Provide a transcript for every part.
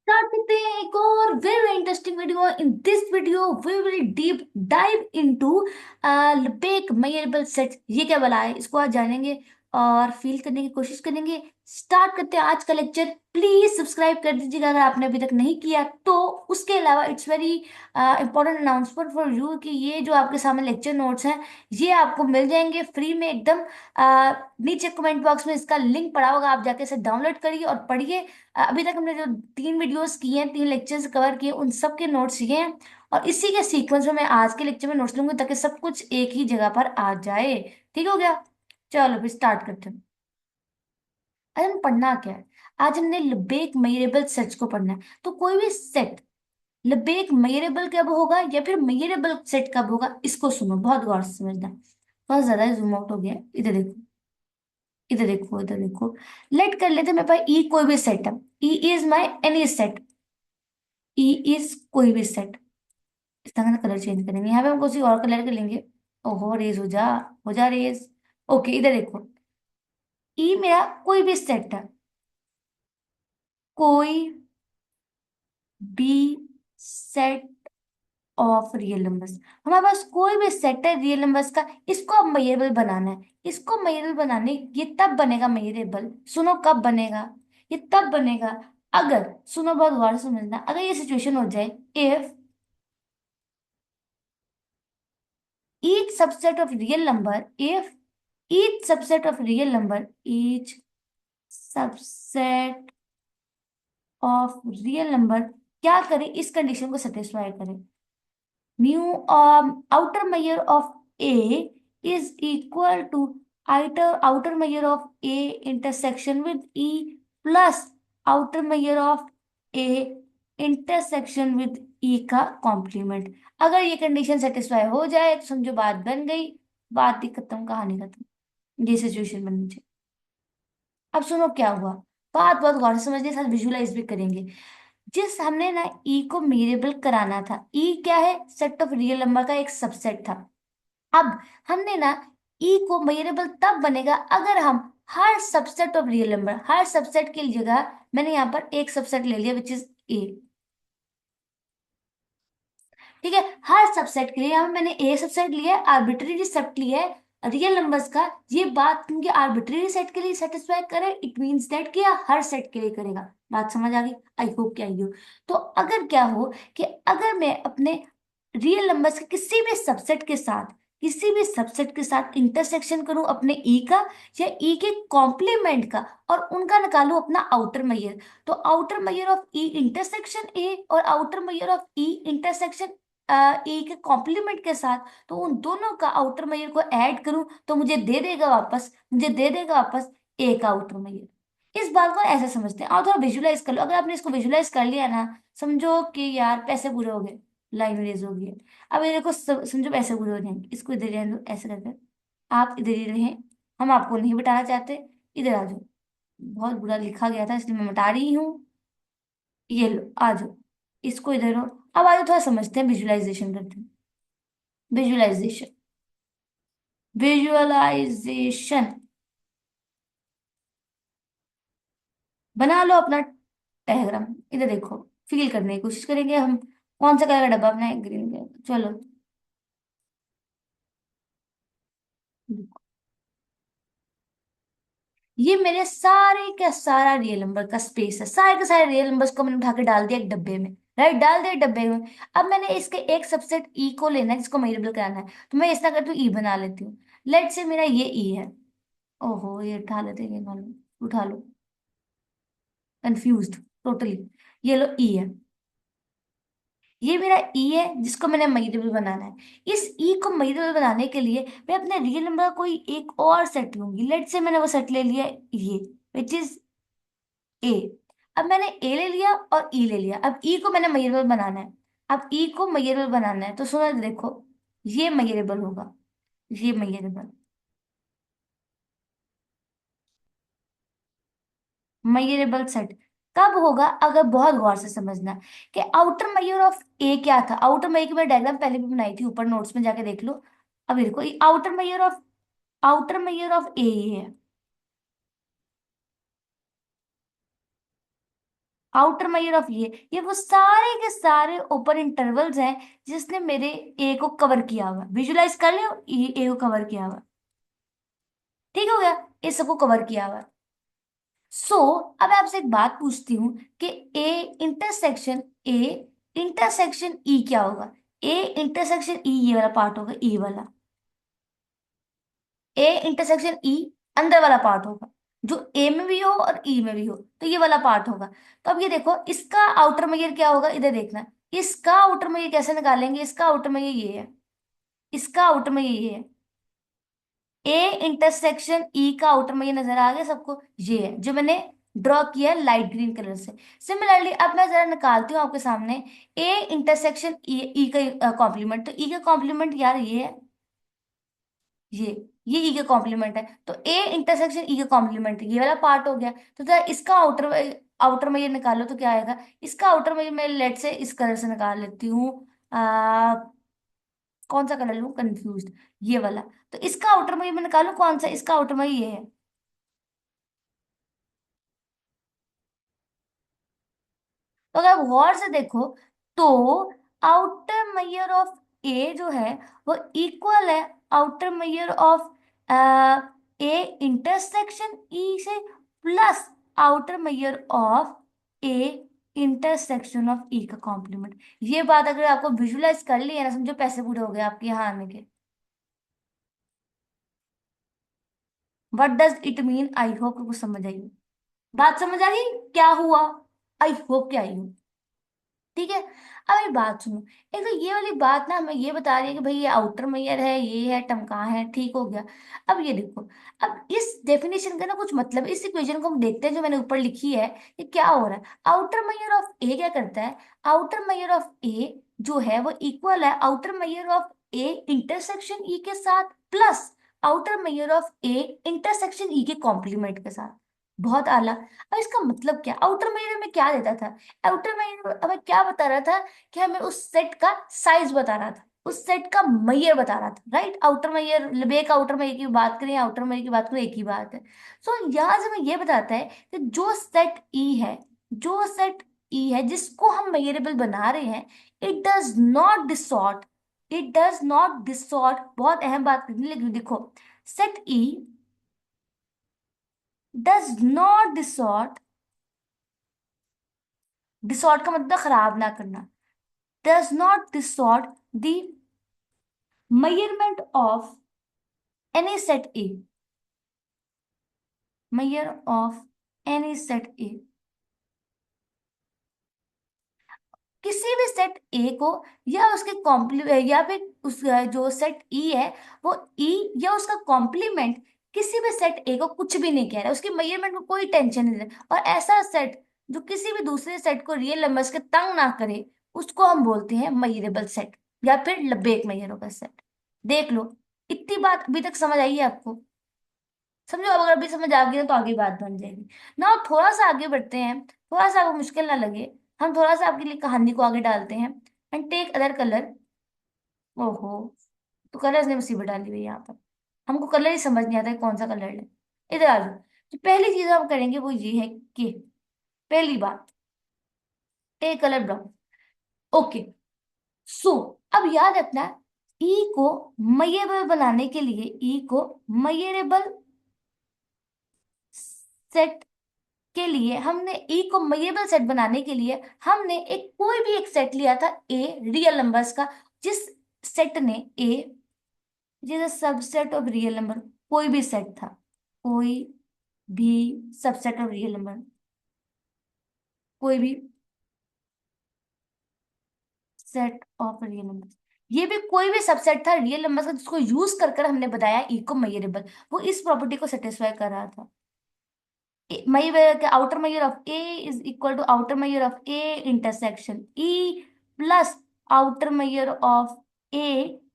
Start करते हैं एक और very interesting video. In this video we will deep dive into Lebesgue measurable set. ये क्या बला है, इसको आज जानेंगे और फील करने की कोशिश करेंगे। स्टार्ट करते हैं आज का लेक्चर। प्लीज सब्सक्राइब कर दीजिएगा अगर आपने अभी तक नहीं किया तो। उसके अलावा it's very important announcement for you कि ये जो आपके सामने लेक्चर नोट्स हैं ये आपको मिल जाएंगे फ्री में एकदम। नीचे कमेंट बॉक्स में इसका लिंक पड़ा होगा, आप जाके इसे डाउनलोड करिए और पढ़िए। अभी तक हमने जो 3 वीडियोस किए हैं, 3 लेक्चर्स कवर किए, उन सब के नोट्स ये हैं। और इसी के सीक्वेंस में मैं आज के लेक्चर में नोट्स लूंगी ताकि सब कुछ एक ही जगह पर आ जाए। ठीक हो गया? चलो फिर स्टार्ट करते हैं। आज हम पढ़ना क्या है? आज हमने लेबेक मेयरेबल सेट्स को पढ़ना है। तो कोई भी सेट लेबेक मेयरेबल कब होगा या फिर मेयरेबल सेट कब होगा, इसको सुनो, बहुत गौर से समझना। बहुत ज्यादा जूम आउट हो गया है। इधर देखो, इधर देखो, इधर देखो। लेट कर लेते हैं मेरे पास ई कोई भी सेट है। E is my any set. E is कोई भी सेट। इसका ना कलर चेंज करेंगे, यहाँ पे हम किसी और कलर कर लेंगे। ओहो रेज हो जा, हो जा रेज। ओके इधर देखो, ई मेरा कोई भी सेट है। कोई भी सेट ऑफ रियल नंबर्स। हमारे पास कोई भी सेट है रियल नंबर्स का, इसको अब मेयरेबल बनाना है। इसको मेयरेबल बनाने, ये तब बनेगा मेयरेबल, सुनो कब बनेगा। ये तब बनेगा अगर, सुनो बहुत गौर से समझना, अगर ये सिचुएशन हो जाए if each subset of real number, if each subset of real number, each subset of real number क्या करे, इस कंडीशन को सेटिस्फाई करे। Mu outer measure of A is equal to outer measure of A intersection with E plus outer measure of A intersection with E का complement. अगर ये condition satisfy हो जाए तो समझो बात बन गई, बात ही खत्म, कहानी खत्म। ये सिचुएशन बननी चाहिए। अब सुनो क्या हुआ, बात बहुत गौर से समझने, साथ विजुलाइज भी करेंगे। जिस हमने ना ई को मेरेबल कराना था, ई क्या है, सेट ऑफ रियल नंबर का एक सबसेट था। अब हमने ना ई को मेरेबल तब बनेगा अगर हम हर सबसेट ऑफ रियल नंबर, हर सबसेट की जगह मैंने यहाँ पर एक सबसेट ले लिया विच इज ए। ठीक है, हर सबसेट के लिए यहाँ मैंने ए सबसेट लिया है, आर्बिट्ररी सेट लिया है रियल नंबर्स का। ये बात क्योंकि आर्बिट्ररी सेट के लिए सेटिस्फाई करे, इट मींस दैट कि यह हर सेट के लिए करेगा। बात समझ आ गई? आई होप कि आई हो। तो अगर क्या हो कि अगर मैं अपने रियल नंबर्स के किसी भी सबसेट के साथ इंटरसेक्शन करूं अपने ई का या ई के कॉम्प्लीमेंट का और उनका निकालूं अपना आउटर मैयर, तो outer measure of E intersection A और outer measure of E intersection A के कॉम्प्लीमेंट के साथ, तो उन दोनों का आउटर मैयर को ऐड करूं तो मुझे दे देगा वापस ए का आउटर मैयर। इस बात को ऐसे समझते हैं और थोड़ा विजुलाइज कर लो। अगर आपने इसको विजुलाइज कर लिया ना, समझो कि यार पैसे पूरे हो गए, लाइन रेज हो गई है। अब ये देखो, समझो पैसे पूरे हो जाएंगे, इसको इधर रहने दो ऐसे करके। आप इधर ही रहें, हम आपको नहीं बताना चाहते। इधर आ जाओ, बहुत बुरा लिखा गया था इसलिए मैं मिटा रही हूँ। ये लो आ जाओ, इसको इधर हो। अब आ जाओ, थोड़ा समझते हैं, विजुअलाइजेशन करते हैं। विजुअलाइजेशन, विजुअलाइजेशन बना लो अपना डायग्राम। इधर देखो, फील करने की कोशिश करेंगे हम। कौन सा कलर का डब्बा अपना है? Green colour. चलो ये मेरे सारे का सारा रियल नंबर का स्पेस है। सारे के सारे रियल नंबर्स को मैंने उठा के डाल दिया एक डब्बे में। राइट, डाल दिया डब्बे में। अब मैंने इसके एक सबसेट ई को लेना है जिसको मेरेबल कराना है, तो मैं इस तरह करती हूँ, ई बना लेती हूँ। लेट से मेरा ये ई है। ओहो ये उठा लेते हैं, ये मालूम, उठा लो। Confuse totally. ये लो ई है। ये मेरा ई है जिसको मैंने मेरेबल बनाना है। इस ई को मेरेबल बनाने के लिए मैं अपने रियल नंबर का कोई एक और सेट लूंगी। लेट से मैंने वो सेट ले लिया ये, विच इज ए। अब मैंने ए ले लिया और ई ले लिया, अब ई को मैंने मेजरेबल बनाना है। अब ई को मेजरेबल बनाना है तो सुनो देखो, ये मेजरेबल होगा, ये मेजरेबल, मेजरेबल सेट कब होगा, अगर बहुत गौर से समझना कि आउटर मेजर ऑफ ए क्या था। आउटर मेजर की मैंने डायग्राम पहले भी बनाई थी, ऊपर नोट्स में जाके देख लो। अब ये देखो, आउटर मेजर ऑफ ए ये है। आउटर मेजर ऑफ ये वो सारे के सारे ओपन इंटरवल्स हैं जिसने मेरे ए को कवर किया हुआ, विजुलाइज कर लियो, ए को कवर किया हुआ। ठीक हो गया, इस सबको कवर किया हुआ। सो अब आपसे एक बात पूछती हूँ कि ए ए इंटरसेक्शन ई क्या होगा? ए इंटरसेक्शन ई ये वाला पार्ट होगा, ई वाला। ए इंटरसेक्शन ई अंदर वाला पार्ट होगा, जो ए में भी हो और ई में भी हो, तो ये वाला पार्ट होगा। तो अब ये देखो, इसका आउटर मेजर क्या होगा, इधर देखना। इसका आउटर मेजर कैसे निकालेंगे? इसका आउटर मेजर ये है, इसका आउटर मेजर ये है। ए इंटरसेक्शन ई का आउटर मेजर नजर आ गया सबको? ये है जो मैंने ड्रॉ किया है लाइट ग्रीन कलर से। सिमिलरली अब मैं जरा निकालती हूँ आपके सामने ए इंटरसेक्शन ई, ई का कॉम्प्लीमेंट। तो ई का कॉम्प्लीमेंट यार ये है, ये ये ई का कॉम्प्लीमेंट है। तो ए इंटरसेक्शन ई का कॉम्प्लीमेंट ये वाला पार्ट हो गया। तो जरा इसका आउटर आउटर में ये निकालो तो क्या आएगा? इसका आउटर में मैं लेट से इस कलर से निकाल लेती हूँ। आ कौन सा कलर लूँ, कंफ्यूज, ये वाला। तो इसका आउटर में मैं निकालू कौन सा? इसका आउटर में ये है। तो अगर आप गौर से देखो तो आउटर मेजर ऑफ ए जो है वो इक्वल है outer measure of A intersection E से, plus outer measure of A intersection of E का कॉम्प्लीमेंट। ये बात अगर आपको विजुलाइज कर ली है ना, समझो पैसे पूरे हो गए आपके यहाँ आने के। What does it mean? I hope कुछ समझ आई हो। बात समझ आ गई क्या हुआ? आई होप क्या आई हो। ठीक है, अब एक बात सुनो। एक तो ये वाली बात ना हमें ये बता रही है कि भाई ये आउटर मेयर है, ये है टमका है, ठीक हो गया। अब ये देखो, अब इस डेफिनेशन का ना कुछ मतलब, इस इक्वेशन को हम देखते हैं जो मैंने ऊपर लिखी है। ये क्या हो रहा है? आउटर मेयर ऑफ ए क्या करता है? आउटर मेयर ऑफ ए जो है वो इक्वल है outer measure of A intersection ई के साथ, plus outer measure of A intersection ई के कॉम्प्लीमेंट के साथ। बहुत आला। अब इसका मतलब क्या? आउटर मेयर में क्या देता था? आउटर मैयर हमें क्या बता रहा था? कि हमें उस सेट का साइज बता रहा था, उस सेट का मैयर बता रहा था, right? Outer Maihar, लेबेक outer Maihar की बात करें, आउटर मैयर की बात करें, एक ही बात है। सो यहाँ से हमें ये बताता है कि जो सेट ई है, जो सेट ई है जिसको हम मैयरेबल बना रहे हैं, it does not distort, it does not distort. बहुत अहम बात करनी लगी, देखो। Set E does not distort, distort का मतलब खराब ना करना, does not distort the measurement of any set A, measure of any set A। किसी भी सेट ए को या उसके कॉम्प्ली या फिर उस जो सेट ई है वो ई या उसका कॉम्प्लीमेंट किसी भी सेट ए को कुछ भी नहीं कह रहा है, उसकी मेजरमेंट में कोई टेंशन नहीं है। और ऐसा सेट जो किसी भी दूसरे सेट को रियल नंबर्स के तंग ना करे, उसको हम बोलते हैं मेजरेबल सेट, या फिर लबेक मेजरों का सेट। देख लो, इतनी बात अभी तक समझ आई है आपको? समझो, अब अगर अभी समझ आ गई ना तो आगे बात बन जाएगी ना। थोड़ा सा आगे बढ़ते हैं, थोड़ा सा आपको मुश्किल ना लगे, हम थोड़ा सा आपके लिए कहानी को आगे डालते हैं। And take other colour. ओहो, तो कलर्स ने मुसीबत डाली हुई है यहाँ पर। हमको कलर ही समझ नहीं आता है कौन सा कलर ले। इधर आ जाओ। तो पहली चीज हम करेंगे वो ये है कि पहली बात, टेक कलर ब्राउन। ओके। सो अब याद रखना, ई को मयरेबल बनाने के लिए, ई को मयरेबल सेट के लिए, हमने ए को मेजरेबल सेट बनाने के लिए हमने एक कोई भी एक सेट लिया था ए रियल नंबर्स का, जिस सेट ने ए जिस सबसेट ऑफ रियल नंबर, कोई भी सेट था, कोई भी सबसेट ऑफ रियल नंबर, कोई भी सेट ऑफ रियल नंबर, ये भी कोई भी सबसेट था रियल नंबर्स का जिसको यूज कर कर हमने बताया ई को मेजरेबल, वो इस प्रॉपर्टी को सेटिस्फाई कर रहा था। measure outer measure of A is equal to outer measure of A intersection E plus outer measure of A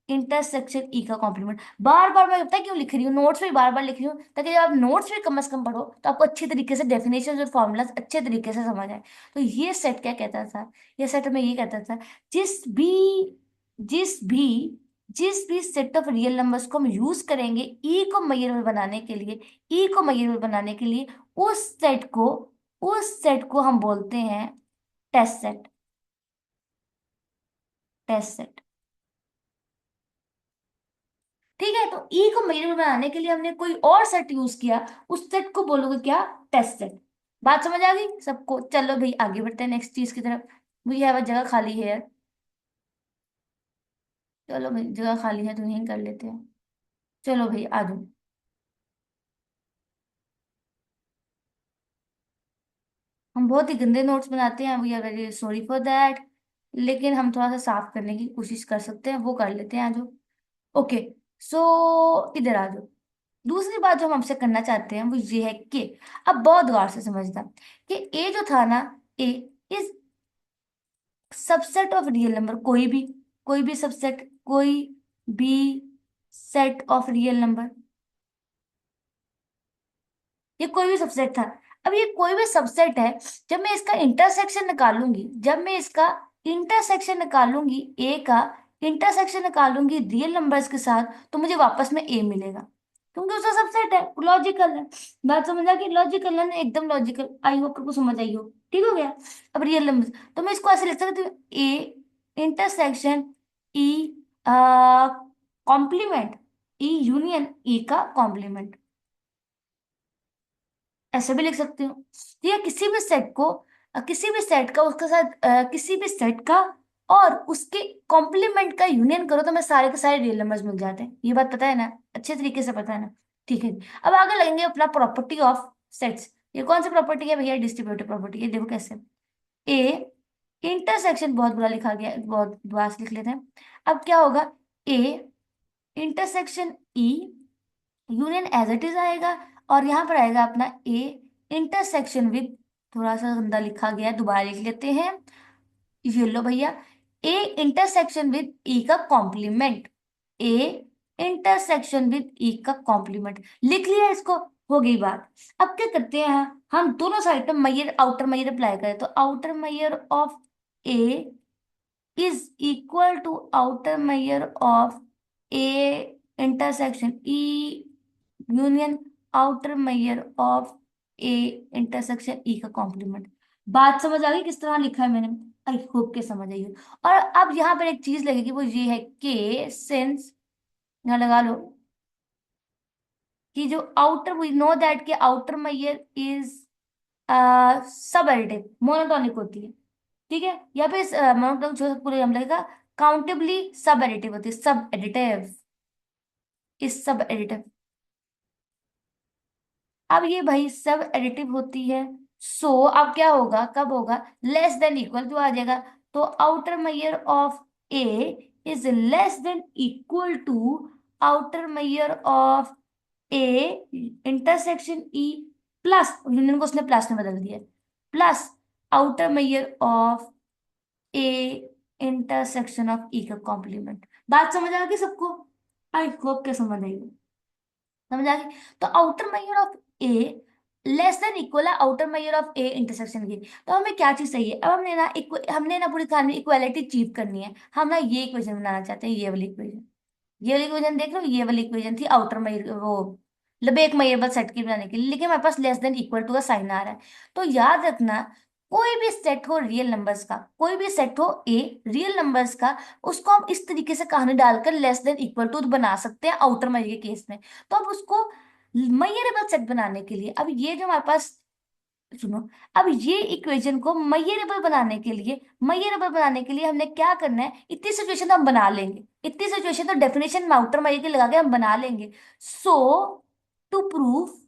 intersection E का कॉम्प्लीमेंट। बार बार मैं पता है क्यों लिख रही हूँ, नोट्स में बार बार लिख रही हूँ, ताकि जब आप नोट्स में कम से कम पढ़ो तो आपको अच्छी तरीके से डेफिनेशन और फॉर्मूलाज अच्छे तरीके से समझ आए। तो ये सेट क्या कहता था? ये सेट में ये कहता था, जिस भी जिस भी जिस भी सेट ऑफ रियल नंबर्स को हम यूज करेंगे ई को मेजरेबल बनाने के लिए, ई को मेजरेबल बनाने के लिए, उस सेट को उस सेट को हम बोलते हैं टेस्ट सेट। Test set. ठीक है, तो ई को मेजर बनाने के लिए हमने कोई और सेट यूज किया, उस सेट को बोलोगे क्या? Test set. बात समझ आ गई सबको? चलो भाई आगे बढ़ते हैं नेक्स्ट चीज की तरफ। वी हैव जगह खाली है। चलो भाई जगह खाली है तो यहीं कर लेते हैं। चलो भाई आ जाओ। हम बहुत ही गंदे नोट्स बनाते हैं, we are very sorry for that. लेकिन हम थोड़ा सा साफ करने की कोशिश कर सकते हैं, वो कर लेते हैं। आ जाओ। ओके। सो इधर आ जाओ। दूसरी बात जो हम हमसे करना चाहते हैं वो ये है कि, अब बहुत गौर से समझना, कि ए जो था ना, A is subset of real number, कोई भी सबसेट, कोई भी सेट ऑफ रियल नंबर, ये कोई भी सबसेट था। अब ये कोई भी सबसेट है, जब मैं इसका इंटरसेक्शन निकालूंगी, जब मैं इसका इंटरसेक्शन निकालूंगी, ए का इंटरसेक्शन निकालूंगी रियल नंबर्स के साथ, तो मुझे वापस में ए मिलेगा, क्योंकि उसका सबसेट है, लॉजिकल है। बात समझ आ गई? लॉजिकल है ना, एकदम लॉजिकल। आई होप आपको समझ आई हो। ठीक हो गया? अब रियल नंबर्स, तो मैं इसको ऐसे लिख सकती हूँ, A intersection E complement, E union E का कॉम्प्लीमेंट, ऐसे भी लिख सकती हूँ। तो ये किसी भी सेट को, किसी भी सेट का उसके साथ किसी भी सेट का और उसके कॉम्प्लीमेंट का यूनियन करो, तो मैं सारे के सारे रियल नंबर्स मिल जाते हैं। ये बात पता है ना? अच्छे तरीके से पता है ना? ठीक है। अब आगे लगेंगे अपना प्रॉपर्टी ऑफ सेट्स। ये कौन सी प्रॉपर्टी है भैया? डिस्ट्रीब्यूटिव प्रॉपर्टी है। देखो कैसे। ए इंटरसेक्शन, बहुत बुरा लिखा गया है, बहुत बुरा से लिख लेते हैं। अब क्या होगा? A intersection E union as it is आएगा, और यहाँ पर आएगा अपना ए इंटरसेक्शन विद, थोड़ा सा गंदा लिखा गया है, दोबारा लिख लेते हैं। ये लो भैया, ए इंटरसेक्शन विद ई का complement, A intersection with E का कॉम्प्लीमेंट लिख लिया इसको। हो गई बात। अब क्या करते हैं, हम दोनों साइड पे मैयर आउटर मैयर अप्लाई करें, तो outer measure of A is equal to outer measure of A intersection E union outer measure of A intersection E का कॉम्प्लीमेंट। बात समझ आ गई किस तरह लिखा है मैंने? आई होप के समझ आई हो। और अब यहाँ पर एक चीज लगेगी, वो ये है कि सिंस, यहाँ लगा लो, कि जो आउटर, वी नो दैट कि आउटर मेजर इज सब एडिटिव, मोनोटोनिक होती है। ठीक है, या फिर मोनोटोनिक जो पूरे हम लगेगा, काउंटेबली सब एडिटिव होती है, सब एडिटिव, इस सब एडिटिव। अब ये भाई सब एडिटिव होती है। सो अब क्या होगा, कब होगा? लेस देन इक्वल टू आ जाएगा। तो outer measure of A is less than equal to outer measure of A intersection E plus, union को उसने प्लस में बदल दिया, plus outer measure of A intersection of E का कॉम्प्लीमेंट। बात समझ आ गई सबको? आई होप के समझ आई हो। समझ आ गई? तो outer measure of A less than equal है outer measure of A intersection की। तो हमें क्या चीज चाहिए? अब हमने ना पूरी कहानी में इक्वालिटी अचीव करनी है। हम ना ये इक्वेशन बनाना चाहते हैं, ये वाली इक्वेशन। ये वाली इक्वेशन देख लो, ये वाली इक्वेशन थी आउटर मेजर, वो लबेक मेजरबल सेट की बनाने के लिए, लेकिन हमारे पास लेस देन इक्वल टू का साइन आ रहा है। तो याद रखना, कोई भी सेट हो रियल नंबर्स का, कोई भी सेट हो ए रियल नंबर्स का, उसको हम इस तरीके से कहानी डालकर लेस देन इक्वल टू बना सकते हैं आउटर मेजर के केस में। तो अब उसको मेजरेबल सेट बनाने के लिए, अब ये जो हमारे पास, सुनो, अब ये इक्वेशन को मेजरेबल बनाने के लिए हमने क्या करना है? इतनी सिचुएशन तो हम बना लेंगे, इतनी सिचुएशन तो डेफिनेशन में आउटर मेजर के लगा के हम बना लेंगे। सो टू प्रूव,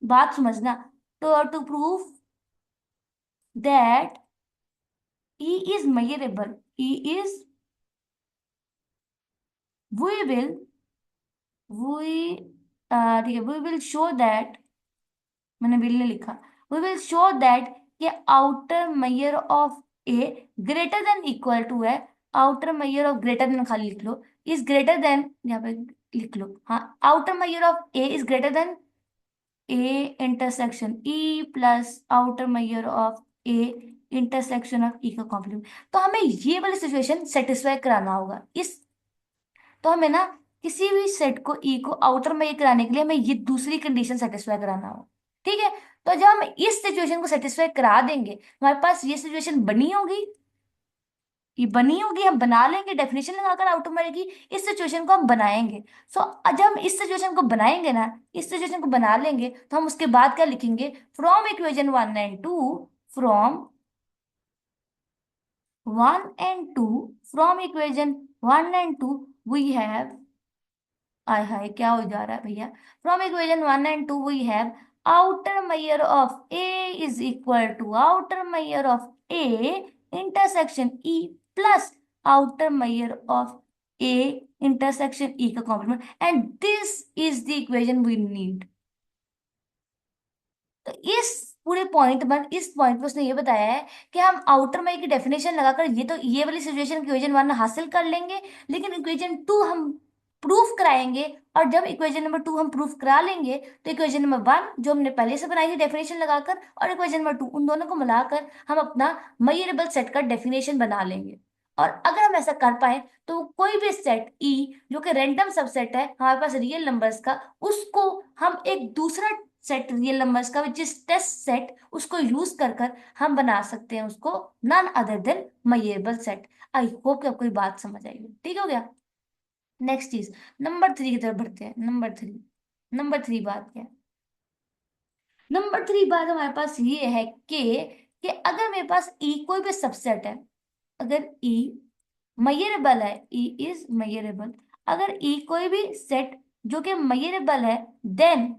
बात समझना, to prove that E is measurable, E is, we will, we ठीक है, we will show that, मैंने will ने लिखा, we will show that कि outer measure of A greater than equal to है, outer measure of greater than खाली लिख लो, is greater then, यहाँ पे लिख लो, हाँ, outer measure of A is greater than A intersection E plus outer measure of A intersection of E का complement. तो हमें ये वाली सिचुएशन सेटिस्फाई कराना होगा इस, तो हमें ना किसी भी सेट को ई को आउटर में ये कराने के लिए हमें ये दूसरी कंडीशन सेटिस्फाई कराना होगा। ठीक है? तो जब हम इस सिचुएशन को सेटिस्फाई करा देंगे, हमारे पास ये सिचुएशन बनी होगी, ये बनी होगी, हम बना लेंगे डेफिनेशन लगाकर ऑटोमेटिकली इस सिचुएशन को हम बनाएंगे। सो जब हम इस सिचुएशन को बनाएंगे ना, इस सिचुएशन को बना लेंगे, तो हम उसके बाद क्या लिखेंगे, from equation 1 and 2, from 1 and 2, from equation 1 and 2 we have, आय हाय क्या हो जा रहा है भैया, from equation 1 and 2 we have outer measure of A is equal to outer measure of A intersection E plus outer measure of A intersection E का complement, and this is the equation we need. तो इस पूरे point पर, इस point पर उसने ये बताया है कि हम आउटर मैयर की डेफिनेशन लगाकर ये तो ये वाली सिचुएशन इक्वेशन 1 हासिल कर लेंगे, लेकिन इक्वेशन 2 हम प्रूफ कराएंगे। और जब इक्वेशन नंबर 2 हम प्रूफ करा लेंगे, तो इक्वेशन नंबर 1 जो हमने पहले से बनाई थी डेफिनेशन लगाकर, और इक्वेशन नंबर 2, उन दोनों को मिलाकर हम अपना मेजरेबल सेट का डेफिनेशन बना लेंगे। और अगर हम ऐसा कर पाए, तो कोई भी सेट ई जो कि रैंडम सबसेट है हमारे पास रियल नंबर्स का, उसको हम एक दूसरा सेट रियल नंबर्स का विच इज टेस्ट सेट, उसको यूज कर कर हम बना सकते हैं उसको none other than measurable set. I hope कि आपको ये बात समझ आई हो। ठीक हो गया। नेक्स्ट चीज, नंबर 3 की तरफ बढ़ते हैं। नंबर 3 बात क्या है? नंबर 3 बात हमारे पास ये है कि अगर मेरे पास ई कोई भी सबसेट है, अगर ई मेजरेबल है, ई इज मेजरेबल, अगर ई कोई भी सेट जो कि मेजरेबल है, देन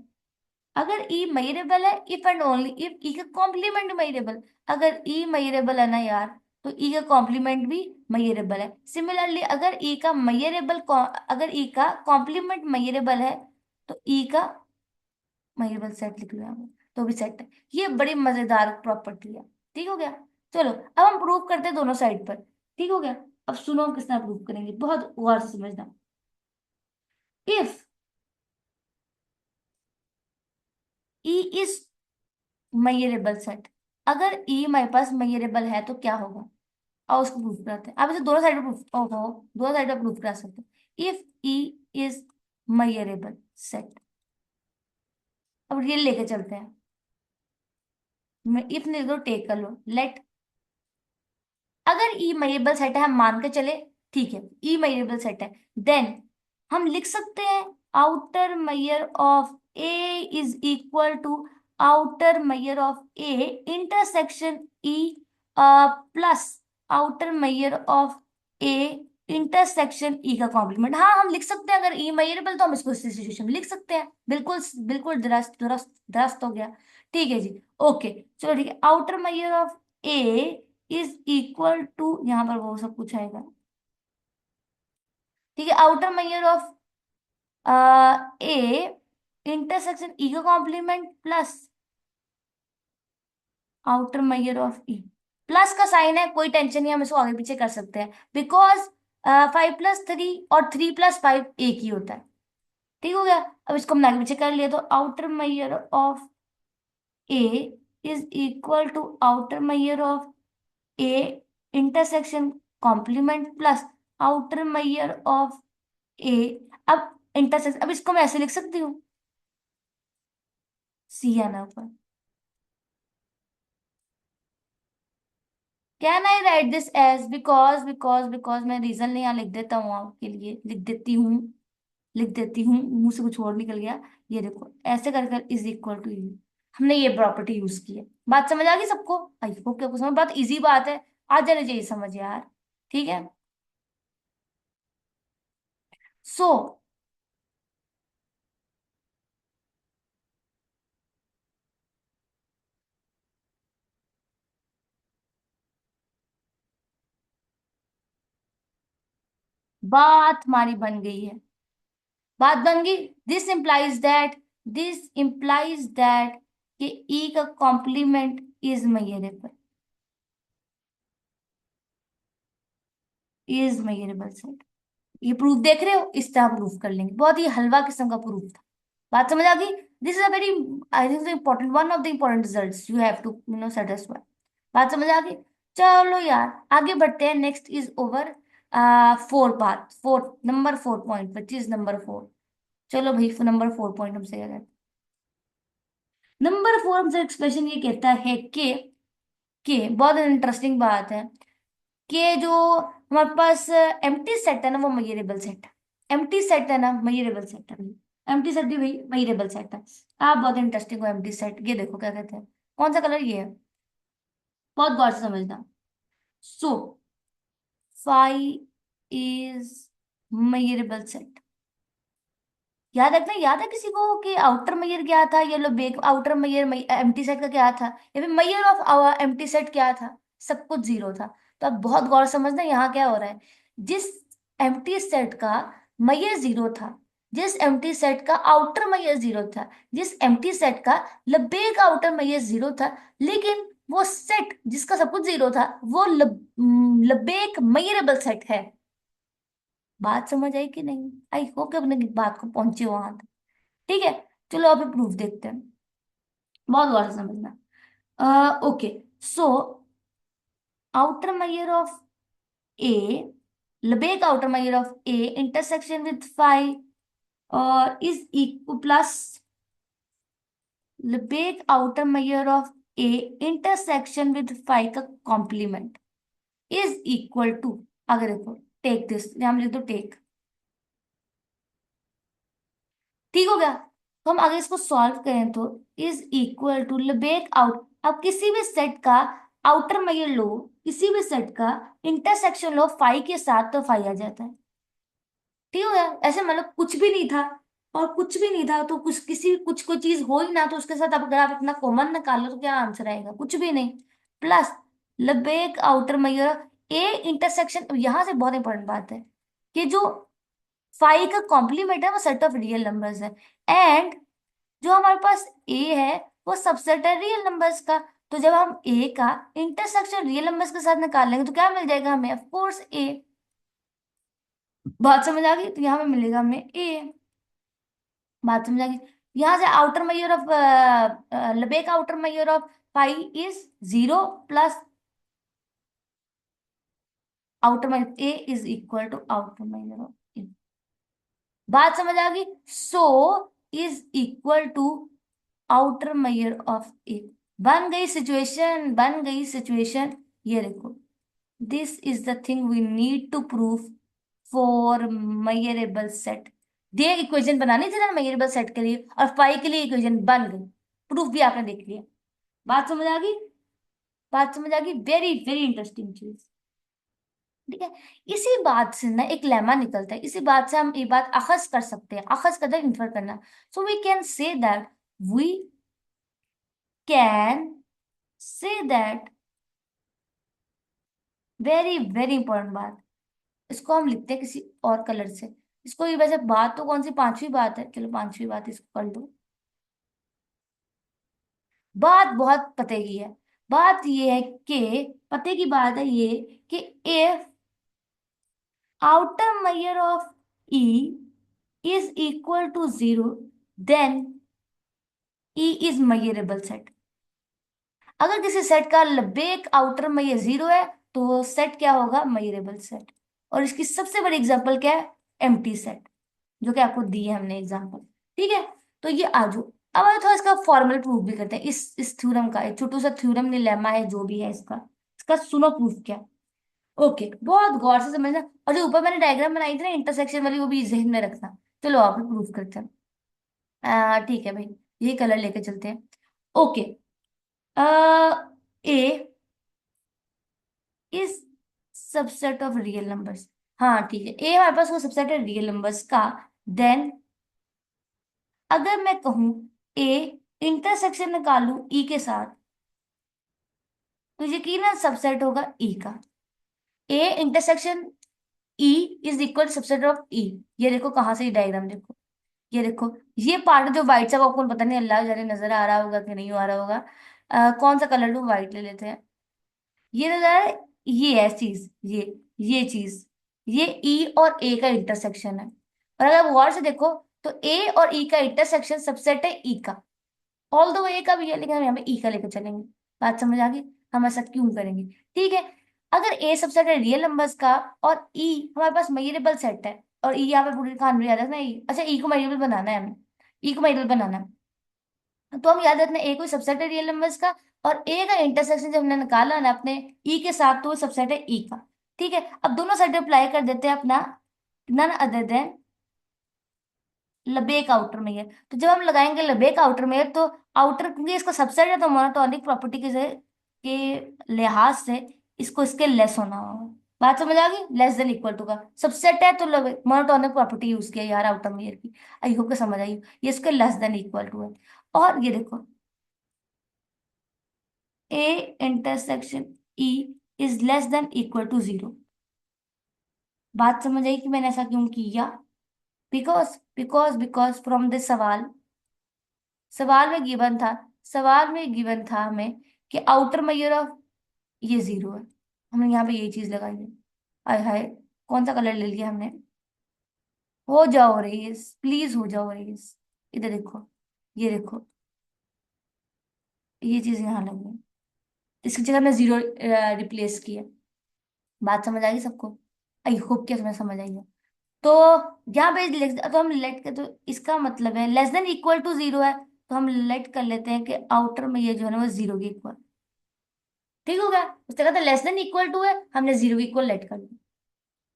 अगर ई मेजरेबल है, इफ एंड ओनली इफ ई का कॉम्प्लीमेंट मेजरेबल, अगर ई मेजरेबल है ना यार, तो ई का कॉम्प्लीमेंट भी मेजरेबल है। सिमिलरली अगर ई का मेजरेबल, अगर ई का कॉम्प्लीमेंट मेजरेबल है, तो ई का मेजरेबल सेट लिख लिया हमने, तो भी सेट है। ये बड़ी मजेदार प्रॉपर्टी है। ठीक हो गया। चलो अब हम प्रूव करते हैं दोनों साइड पर। ठीक हो गया। अब सुनो हम किस तरह प्रूव करेंगे, बहुत गौर से समझना। If E is measurable set, अगर ई हमारे पास मेजरेबल है तो क्या होगा, और उसको प्रूफ कराते हैं। आप इसे दोनों साइड पे प्रूफ, ओहो, दोनों साइड पे प्रूफ करा सकते हैं। If E is measurable set, अब ये लेके चलते हैं। इफ नहीं तो टेक कर लो, लेट, अगर ई मेजरेबल सेट है, हम मान के चले, ठीक है, ई मेजरेबल सेट है, देन हम लिख सकते हैं outer measure of A is equal to outer measure of A intersection E plus outer measure of A intersection E का कॉम्प्लीमेंट। हाँ हम लिख सकते हैं, अगर ई मेजरेबल तो हम इसको इस सिचुएशन में लिख सकते हैं। बिल्कुल बिल्कुल दुरस्त दुरस्त दुरस्त हो गया। ठीक है जी। ओके चलो ठीक है, outer measure of A is equal to, यहां पर वो सब कुछ आएगा। ठीक है, outer measure of A intersection E का complement plus outer measure of E. Plus का साइन है, कोई टेंशन नहीं, हम इसको आगे पीछे कर सकते हैं, बिकॉज 5+3 और 3+5 एक ही होता है। ठीक हो गया। अब इसको हमने आगे पीछे कर लिया, तो outer measure of A is equal to outer measure of A intersection complement plus outer measure of A. अब इंटरसेक्शन, अब इसको मैं ऐसे लिख सकती हूँ, सी है ना ऊपर, can I write this as, because मैं रीजन नहीं, यहाँ लिख देता हूँ आपके लिए, लिख देती हूँ, मुंह से कुछ और निकल गया। ये देखो ऐसे कर कर इज इक्वल टू यू, हमने ये प्रॉपर्टी यूज की है। बात समझ आ गई सबको? आई होप क्या कुछ समझ, बात इजी बात है, आ जाने चाहिए समझ यार। ठीक है। सो बात हमारी बन गई है, बात बन गई। दिस इंप्लाइज दैट कि ई का complement is measurable, is measurable set. ये प्रूफ देख रहे हो, इस तरह प्रूफ कर लेंगे, बहुत ही हलवा किस्म का प्रूफ था। बात समझ आ गई? This is a very, I think important, one of the important results you have to satisfy. बात समझ आ गई? चलो यार आगे बढ़ते हैं। नेक्स्ट इज ओवर 4 बात, number 4 point, which is number 4। चलो भाई नंबर 4 पॉइंट हमसे क्या कहते हैं। नंबर फॉर्म से एक्सप्रेशन ये कहता है कि बहुत इंटरेस्टिंग बात है कि जो हमारे पास एम्प्टी सेट है ना वो मेजरेबल सेट है। एम्प्टी सेट है ना मेजरेबल सेट है भाई। एम्प्टी सेट भी भाई मेजरेबल सेट है। आप बहुत इंटरेस्टिंग हो एम्प्टी सेट, ये देखो क्या कहते हैं। कौन सा कलर ये है, बहुत गौर से समझना। So five is measurable set. याद रखना, याद है किसी को कि आउटर मेयर क्या था, ये Lebesgue outer measure empty set का क्या था, या फिर measure of our empty set क्या था? सब कुछ जीरो था। तो अब बहुत गौर से समझना यहाँ क्या हो रहा है। जिस एम्प्टी सेट का मेयर जीरो था, जिस एम्प्टी सेट का आउटर मेयर जीरो था, जिस एम्प्टी सेट का लबेक आउटर मेयर जीरो था, लेकिन वो सेट जिसका सब कुछ जीरो था वो लबेक मेयरेबल सेट है। बात समझ आई कि नहीं? आई होप कि अपने बात को पहुंचे वहां तक। ठीक है, चलो अभी प्रूफ देखते हैं। बहुत गौर से समझना। Okay, so outer measure of A, Lebesgue outer measure of A intersection with five और is equal plus Lebesgue outer measure of A intersection with five का कॉम्प्लीमेंट इज इक्वल टू, आगे देखो, टेक दिस, यहां लिख दो take. ठीक हो गया। तो हम अगर इसको सॉल्व करें तो इज इक्वल टू लेबेक आउट, अब किसी भी सेट का आउटर मेयर लो, किसी भी सेट का इंटरसेक्शन लो फाई के साथ, तो फाई आ जाता है। ठीक हो गया। ऐसे मतलब कुछ भी नहीं था और कुछ भी नहीं था तो कुछ किसी कुछ कोई चीज हो ही ना, तो उसके साथ अब अगर आप इतना कॉमन निकालो तो क्या आंसर आएगा? कुछ भी नहीं। Plus Lebesgue outer measure A intersection, यहां से बहुत इंपॉर्टेंट बात है कि जो फाइव का कॉम्प्लीमेंट है वो सेट ऑफ रियल नंबर्स है, एंड जो हमारे पास ए है वो सबसेट है रियल नंबर्स का। तो जब हम ए का इंटरसेक्शन रियल नंबर्स के साथ निकालेंगे तो क्या मिल जाएगा हमें? ऑफ कोर्स ए। बात समझ आ गई? तो यहाँ पे मिलेगा हमें ए। बात समझ आ गई? यहाँ से outer measure of Lebesgue outer measure of pi is zero plus outer measure A is equal to outer measure of A. बात समझ आ गई? So is equal to outer measure of A. बन गई सिचुएशन, बन गई सिचुएशन। ये देखो, this is the thing we need to prove for measurable set. The equation बनानी थी ना मेजरेबल सेट के लिए, और फाइव के लिए इक्वेशन बन गई। प्रूफ भी आपने देख लिया। बात समझ आ गई? बात समझ आ गई? वेरी वेरी इंटरेस्टिंग चीज। ठीक है। इसी बात से ना एक लेमा निकलता है, इसी बात से हम ये बात अखज कर सकते हैं, अखज कर इन्फर करना। So we can say that, we can say that, very very important बात, इसको हम लिखते हैं किसी और कलर से। इसको ये वैसे बात तो कौन सी पांचवी बात है, चलो पांचवी बात इसको कर दो। बात बहुत पते की है। बात ये है कि पते की बात है ये कि if outer measure of E is equal to 0, then E is measurable set। अगर किसी सेट का लबेक आउटर मेजर जीरो है तो सेट क्या होगा? Measurable set. और इसकी सबसे बड़ी एग्जांपल क्या है? एम्प्टी सेट, जो कि आपको दी है हमने एग्जांपल। ठीक है, तो ये आजो। अब हम थोड़ा इसका फॉर्मल प्रूफ भी करते हैं, इस थ्योरम का, एक छोटू सा थ्योरम नहीं, लेमा है जो भी है इसका, इसका सुनो प्रूफ क्या। ओके, बहुत गौर से समझना। और जो ऊपर मैंने डायग्राम बनाई थी ना इंटरसेक्शन वाली, वो भी जहन में रखना। चलो आप प्रूफ करते हैं। ठीक है भाई, यही कलर लेके चलते हैं। Okay, A is subset of real numbers. हाँ ठीक है, ए हमारे पास वो सबसेट है रियल नंबर्स का। देन अगर मैं कहूं ए इंटरसेक्शन निकालू ई के साथ, तो यकीनन सबसेट होगा ई का। A intersection E is equal subset of E. ये देखो कहाँ से, डायग्राम देखो, ये देखो, ये पार्ट जो व्हाइट सा, आपको पता नहीं अल्लाह जाने नजर आ रहा होगा कि नहीं आ रहा होगा। कौन सा कलर लूं? व्हाइट ले लेते हैं। ये नजर आ रहा है, ये है चीज, ये चीज, ये ई और ए का इंटरसेक्शन है। और अगर आप गौर से देखो तो ए और ई का इंटरसेक्शन सबसेट है ई का। ऑल दो ए का भी है, लेकिन हम यहाँ पे ई का लेकर चलेंगे। बात समझ आ गई? हम ऐसा क्यों करेंगे? ठीक है। अगर ए सबसेट है रियल नंबर्स का और ई हमारे पास मेजरेबल सेट है, और ई यहाँ पे पूरी खान में याद है ना ई, अच्छा ई को मेजरेबल बनाना है हमें, ई को मेजरेबल बनाना है। तो हम याद रखना ए कोई सबसेट है रियल नंबर्स का, और ए का इंटरसेक्शन जब हमने निकाला ना अपने ई के साथ, तो वो सबसेट है ई का। ठीक है, अब दोनों साइड अप्लाई कर देते हैं अपना none other than Lebesgue outer measure. तो जब हम लगाएंगे लबेक आउटर मेयर, तो आउटर क्योंकि इसका सबसेट है, तो मोनोटोनिक प्रॉपर्टी के लिहाज से इसको इसके लेस होना होगा। बात समझ आ गई? लेस देन इक्वल टू का सबसेट है, तो मोनोटोनिक प्रॉपर्टी यूज किया यार आउटर मेयर की। आई होप के समझ आई। ये इसके लेस देन इक्वल टू है। और ये देखो, A intersection E is less than equal to zero. बात समझ आई कि मैंने ऐसा क्यों किया? बिकॉज फ्रॉम दिस सवाल, सवाल में गिवन था, सवाल में गिवन था हमें कि आउटर मेजर ऑफ ये जीरो है। हमने यहाँ पे ये चीज लगाई है। आय हाय, कौन सा कलर ले लिया हमने? हो जाओ रेस, प्लीज हो जाओ रेस। इधर देखो, ये देखो, ये चीज यहाँ लगी है। इसकी जगह हमने जीरो रिप्लेस किया। बात समझ आ गई सबको? आई होप कि तुम्हें समझ आई है। तो यहाँ पे तो हम लेट के, तो इसका मतलब है less than equal to zero है, तो हम लेट कर लेते हैं कि आउटर में ये जो है ना वो जीरो के इक्वल। ठीक हो गया? उसने कहा था लेस देन इक्वल टू है, हमने जीरो के इक्वल लेट कर लिया।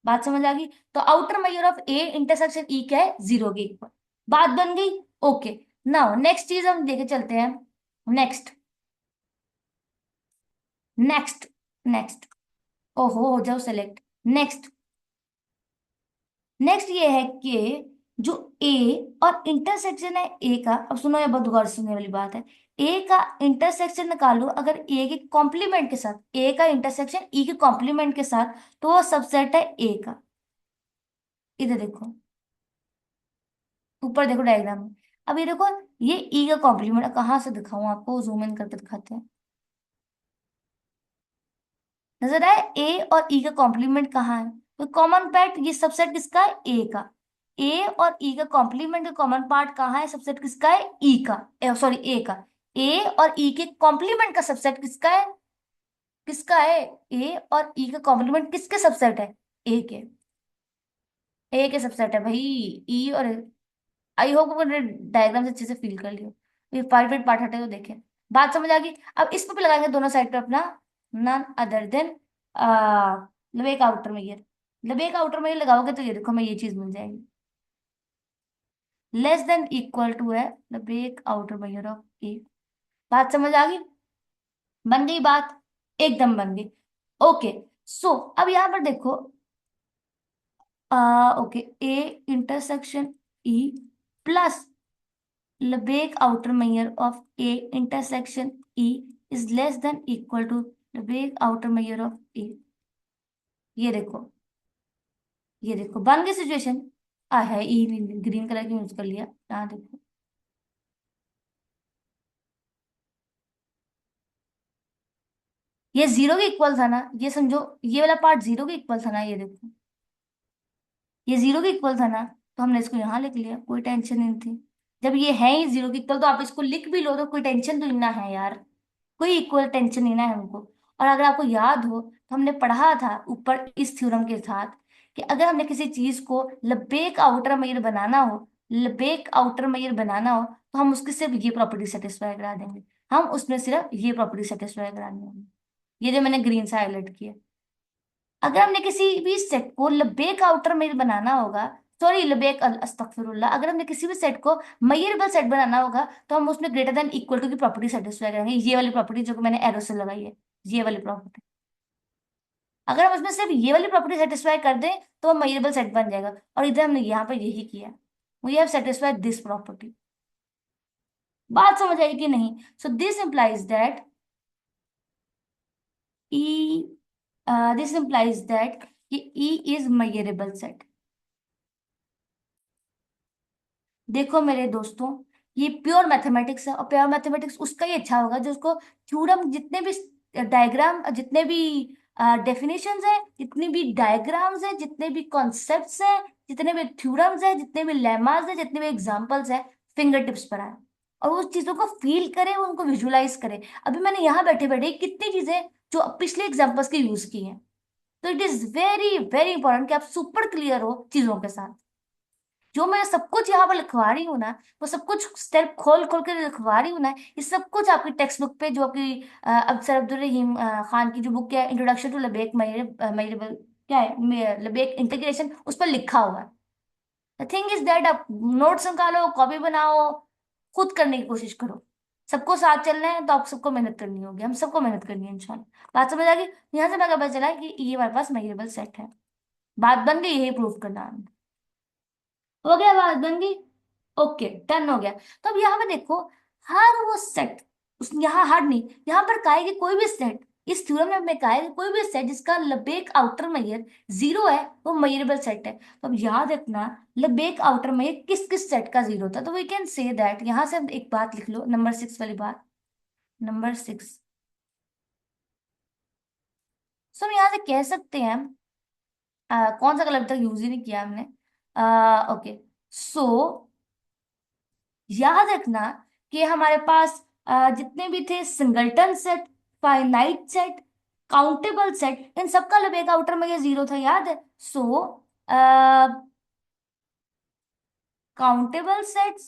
बात समझ आ गई? तो outer measure of A intersection ई क्या है? जीरो के इक्वल। बात बन गई? ओके। नाउ नेक्स्ट चीज हम देखे चलते हैं। Next, next, next. ओहो, हो जाओ सेलेक्ट। नेक्स्ट, नेक्स्ट ये है कि जो ए और इंटरसेक्शन है ए का, अब सुनो ये बहुत गौर से सुनने वाली बात है। ए का इंटरसेक्शन निकालो अगर ए के कॉम्प्लीमेंट के साथ, ए का इंटरसेक्शन ई के कॉम्प्लीमेंट के साथ, तो वो सबसेट है ए का। इधर देखो, ऊपर देखो डायग्राम में। अब ये देखो, ये ई का कॉम्प्लीमेंट कहाँ से दिखाऊं आपको? जूम इन करके दिखाते हैं। नजर आए? ए और ई का कॉम्प्लीमेंट कहाँ है? तो कॉमन पार्ट, ये सबसेट किसका है? ए का। ए और ई का कॉम्प्लीमेंट का कॉमन पार्ट कहाँ है? सबसेट किसका है? ई का, सॉरी ए का। ए और ई के कॉम्प्लीमेंट का सबसेट किसका है? किसका है? ए और ई का कॉम्प्लीमेंट किसके सबसेट है? ए के। ए के सबसेट है भाई। ई और, आई होप मैंने डायग्राम से अच्छे से फील कर लियो। ये प्राइवेट पार्ट हटे तो देखे। बात समझ आ गई? अब इसको भी लगाएंगे दोनों साइड पे अपना none other than Lebesgue outer measure. Lebesgue outer measure लगाओगे तो ये देखो हमें ये चीज मिल जाएगी। लेस देन इक्वल टू है लबेक आउटर मेयर ऑफ ए। बात समझ आ गई? बन गई बात? एकदम बन गई। ओके। सो अब यहाँ पर देखो, okay, A intersection E plus Lebesgue outer measure of A intersection E is less than equal to Lebesgue outer measure of A। ये देखो, ये देखो बन गई सिचुएशन। आ है ई, ग्रीन कलर की यूज कर लिया। यहाँ देखो, ये जीरो के इक्वल था ना, ये समझो ये वाला पार्ट जीरो के इक्वल था ना। ये देखो, ये जीरो के इक्वल था ना, तो हमने इसको यहाँ लिख लिया, कोई टेंशन नहीं थी। जब ये है ही जीरो के इक्वल, तो आप इसको लिख भी लो तो कोई टेंशन तो नहीं ना है यार। कोई इक्वल टेंशन नहीं ना है हमको। और अगर आपको याद हो तो हमने पढ़ा था ऊपर इस थ्योरम के साथ कि अगर हमने किसी चीज को लबेक आउटर मेयर बनाना हो, लबेक आउटर मेयर बनाना हो, तो हम उसकी सिर्फ ये प्रॉपर्टी सेटिस्फाई करा देंगे। हम उसमें सिर्फ ये प्रॉपर्टी सेटिस्फाई करा देंगे, ये जो मैंने ग्रीन से हाईलाइट किया। अगर हमने किसी भी सेट को लबेक आउटर मेयर बनाना होगा, सॉरी लबेक अस्तगफिरुल्लाह, अगर हमने किसी भी सेट को मेयरेबल सेट बनाना होगा, तो हम उसमें ग्रेटर देन इक्वल टू की प्रॉपर्टी सेटिस्फाई करेंगे। ये वाली प्रॉपर्टी जो कि मैंने एरो से लगाई है, ये वाली प्रॉपर्टी। अगर हम उसमें सिर्फ ये वाली प्रॉपर्टी सेटिस्फाई कर दें, तो वो मेयरेबल सेट बन जाएगा। और इधर हमने यहाँ पर यही किया, we have satisfied this property. बात समझ आई कि नहीं? So this implies that E, this implies that E is measurable set. देखो मेरे दोस्तों, ये प्योर मैथमेटिक्स है, और प्योर मैथमेटिक्स उसका ही अच्छा होगा जो उसको थ्योरम, जितने भी डायग्राम, जितने भी डेफिनेशंस हैं, जितनी भी डायग्राम्स हैं, जितने भी कॉन्सेप्ट्स हैं, जितने भी थ्योरम्स हैं, जितने भी लेमास हैं, जितने भी एग्जांपल्स हैं, फिंगर टिप्स पर आए और उस चीजों को फील करें, उनको विजुलाइज करें। अभी मैंने यहाँ बैठे बैठे कितनी चीजें जो पिछले एग्जाम्पल्स के यूज की हैं। तो it is very very important कि आप सुपर क्लियर हो चीजों के साथ। जो मैं सब कुछ यहाँ पर लिखवा रही हूँ ना, वो सब कुछ स्टेप खोल खोल कर लिखवा रही हूँ ना, ये सब कुछ आपकी टेक्स्ट बुक पे, जो आपकी अब सर अब्दुल रहीम खान की जो बुक है, इंट्रोडक्शन टू लबेक मयरेबल, क्या है, लबेक इंटीग्रेशन, उस पर लिखा हुआ है। द थिंग इज दैट आप नोट्स निकालो, कॉपी बनाओ, खुद करने की कोशिश करो। सबको साथ चलना है तो आप सबको मेहनत करनी होगी, हम सबको मेहनत करनी है इंशाल्लाह। बात समझ आ गई? यहाँ से मैं पता चला कि ये हमारे पास मेजरेबल सेट है। बात बन गई, यही प्रूफ करना है। हो गया, बात बन गई। ओके, डन हो गया। तो अब यहाँ पे देखो, हर वो सेट, उस यहाँ हर नहीं, यहाँ पर काय की कोई भी सेट, इस थ्योरम में हमने कहा है कि कोई भी सेट जिसका लबेक आउटर मेजर जीरो है, वो मेजरेबल सेट है। तो अब याद रखना, लबेक आउटर मेजर किस किस सेट का जीरो था, तो वी कैन से दैट, यहाँ से हम एक बात लिख लो, नंबर 6 वाली बात, नंबर 6। सो हम यहाँ से कह सकते हैं, कौन सा कलर तक यूज ही नहीं किया हमने, ओके। सो याद रखना कि हमारे पास जितने भी थे, singleton set, finite set, countable set, इन सबका लबेक आउटर में ये जीरो था, याद है? So countable sets,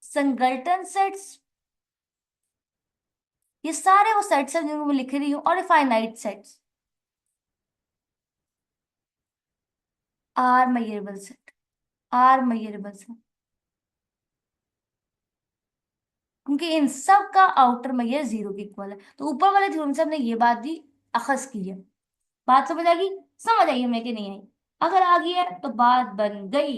singleton sets, ये सारे वो सेट्स हैं जिनको मैं लिख रही हूँ, और finite sets are measurable set, are measurable set, क्योंकि इन सब का आउटर मेजर जीरो के इक्वल है। तो ऊपर वाले थ्योरम से हमने ये बात भी अखज की है। बात समझ आ गई? समझ आई हमें कि नहीं आई? अगर आ गई है तो बात बन गई।